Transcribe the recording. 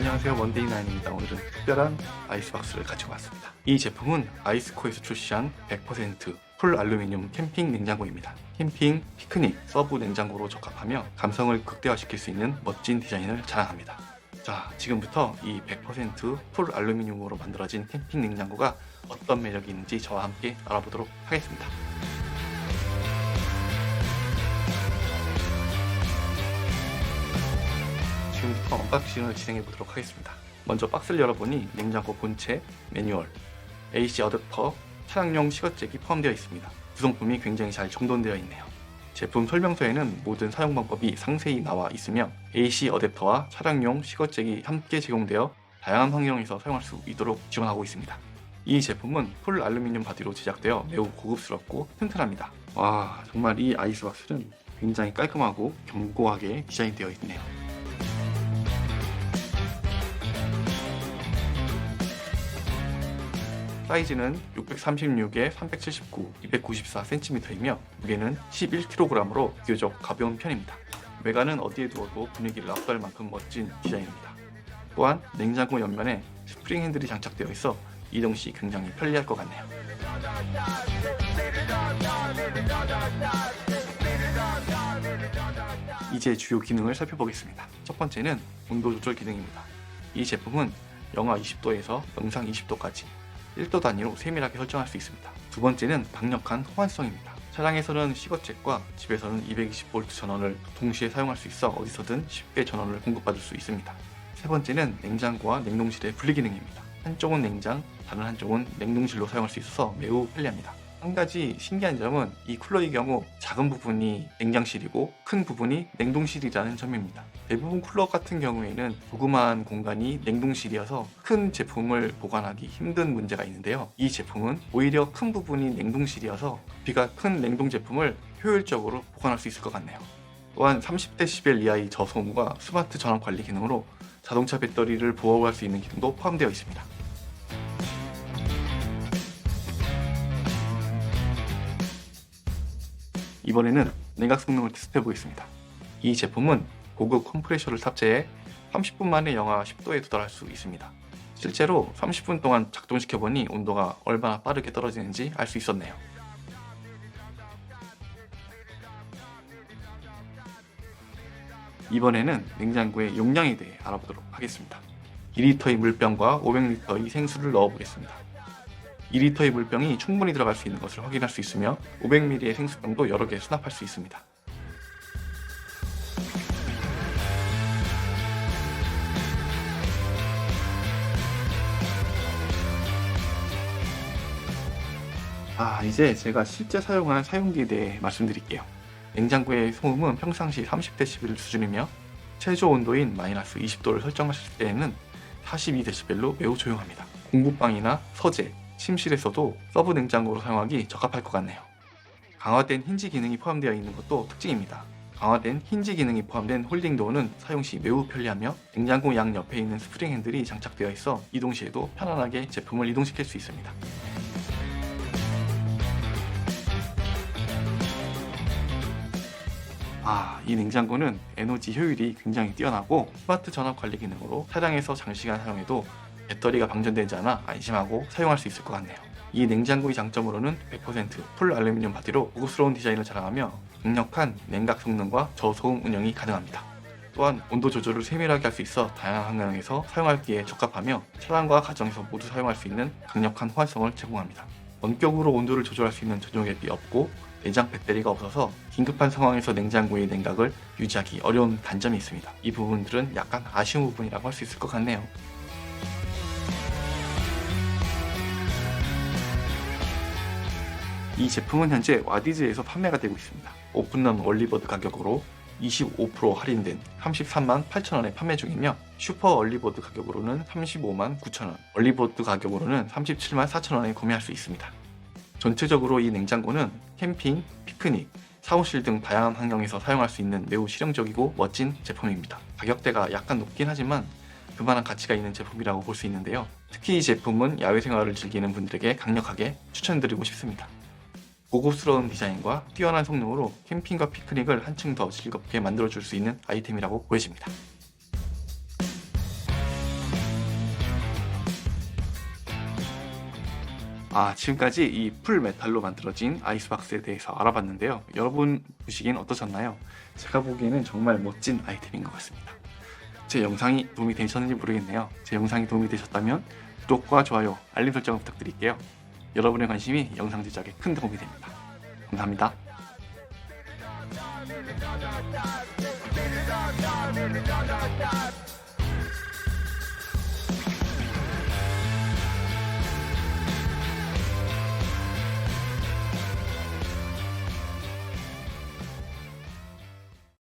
안녕하세요, 먼데이나인입니다. 오늘은 특별한 아이스박스를 가지고 왔습니다. 이 제품은 아이스코에서 출시한 100% 풀 알루미늄 캠핑 냉장고입니다. 캠핑, 피크닉, 서브 냉장고로 적합하며 감성을 극대화시킬 수 있는 멋진 디자인을 자랑합니다. 자, 지금부터 이 100%풀 알루미늄으로 만들어진 캠핑 냉장고가 어떤 매력이 있는지 저와 함께 알아보도록 하겠습니다. 지금부터 언박싱을 진행해 보도록 하겠습니다. 먼저 박스를 열어보니 냉장고 본체, 매뉴얼, AC 어댑터, 차량용 시거잭이 포함되어 있습니다. 구성품이 굉장히 잘 정돈되어 있네요. 제품 설명서에는 모든 사용 방법이 상세히 나와 있으며 AC 어댑터와 차량용 시거잭이 함께 제공되어 다양한 환경에서 사용할 수 있도록 지원하고 있습니다. 이 제품은 풀 알루미늄 바디로 제작되어 매우 고급스럽고 튼튼합니다. 와, 정말 이 아이스박스는 굉장히 깔끔하고 견고하게 디자인되어 있네요. 사이즈는 636에 379, 294cm이며 무게는 11kg으로 비교적 가벼운 편입니다. 외관은 어디에 두어도 분위기를 압도할 만큼 멋진 디자인입니다. 또한 냉장고 옆면에 스프링 핸들이 장착되어 있어 이동 시 굉장히 편리할 것 같네요. 이제 주요 기능을 살펴보겠습니다. 첫 번째는 온도 조절 기능입니다. 이 제품은 영하 20도에서 영상 20도까지 1도 단위로 세밀하게 설정할 수 있습니다. 두 번째는 강력한 호환성입니다. 차량에서는 시거잭과 집에서는 220V 전원을 동시에 사용할 수 있어 어디서든 쉽게 전원을 공급받을 수 있습니다. 세 번째는 냉장고와 냉동실의 분리 기능입니다. 한쪽은 냉장, 다른 한쪽은 냉동실로 사용할 수 있어서 매우 편리합니다. 한 가지 신기한 점은 이 쿨러의 경우 작은 부분이 냉장실이고 큰 부분이 냉동실이라는 점입니다. 대부분 쿨러 같은 경우에는 조그마한 공간이 냉동실이어서 큰 제품을 보관하기 힘든 문제가 있는데요. 이 제품은 오히려 큰 부분이 냉동실이어서 부피가 큰 냉동 제품을 효율적으로 보관할 수 있을 것 같네요. 또한 30dB 이하의 저소음과 스마트 전원 관리 기능으로 자동차 배터리를 보호할 수 있는 기능도 포함되어 있습니다. 이번에는 냉각 성능을 테스트해 보겠습니다. 이 제품은 고급 컴프레셔를 탑재해 30분 만에 영하 10도에 도달할 수 있습니다. 실제로 30분 동안 작동시켜보니 온도가 얼마나 빠르게 떨어지는지 알 수 있었네요. 이번에는 냉장고의 용량에 대해 알아보도록 하겠습니다. 2리터의 물병과 500리터의 생수를 넣어보겠습니다. 2리터의 물병이 충분히 들어갈 수 있는 것을 확인할 수 있으며 500ml의 생수병도 여러 개 수납할 수 있습니다. 이제 제가 실제 사용한 사용기에 대해 말씀드릴게요. 냉장고의 소음은 평상시 30dB 수준이며 최저 온도인 마이너스 20도를 설정하실 때에는 42dB로 매우 조용합니다. 공부방이나 서재, 침실에서도 서브 냉장고로 사용하기 적합할 것 같네요. 강화된 힌지 기능이 포함되어 있는 것도 특징입니다. 강화된 힌지 기능이 포함된 홀딩 도어는 사용 시 매우 편리하며 냉장고 양 옆에 있는 스프링 핸들이 장착되어 있어 이동 시에도 편안하게 제품을 이동시킬 수 있습니다. 이 냉장고는 에너지 효율이 굉장히 뛰어나고 스마트 전압 관리 기능으로 차량에서 장시간 사용해도 배터리가 방전되지 않아 안심하고 사용할 수 있을 것 같네요. 이 냉장고의 장점으로는 100%풀 알루미늄 바디로 고급스러운 디자인을 자랑하며 강력한 냉각 성능과 저소음 운영이 가능합니다. 또한 온도 조절을 세밀하게 할 수 있어 다양한 환경에서 사용하기에 적합하며 차량과 가정에서 모두 사용할 수 있는 강력한 호환성을 제공합니다. 원격으로 온도를 조절할 수 있는 전용 앱이 없고 내장 배터리가 없어서 긴급한 상황에서 냉장고의 냉각을 유지하기 어려운 단점이 있습니다. 이 부분들은 약간 아쉬운 부분이라고 할 수 있을 것 같네요. 이 제품은 현재 와디즈에서 판매가 되고 있습니다. 오픈런 얼리버드 가격으로 25% 할인된 33만 8천원에 판매 중이며 슈퍼 얼리버드 가격으로는 35만 9천원, 얼리버드 가격으로는 37만 4천원에 구매할 수 있습니다. 전체적으로 이 냉장고는 캠핑, 피크닉, 사무실 등 다양한 환경에서 사용할 수 있는 매우 실용적이고 멋진 제품입니다. 가격대가 약간 높긴 하지만 그만한 가치가 있는 제품이라고 볼 수 있는데요. 특히 이 제품은 야외 생활을 즐기는 분들에게 강력하게 추천드리고 싶습니다. 고급스러운 디자인과 뛰어난 성능으로 캠핑과 피크닉을 한층 더 즐겁게 만들어줄 수 있는 아이템이라고 보여집니다. 지금까지 이 풀메탈로 만들어진 아이스박스에 대해서 알아봤는데요. 여러분 보시기엔 어떠셨나요? 제가 보기에는 정말 멋진 아이템인 것 같습니다. 제 영상이 도움이 되셨는지 모르겠네요. 제 영상이 도움이 되셨다면 구독과 좋아요, 알림 설정을 부탁드릴게요. 여러분의 관심이 영상 제작에 큰 도움이 됩니다. 감사합니다.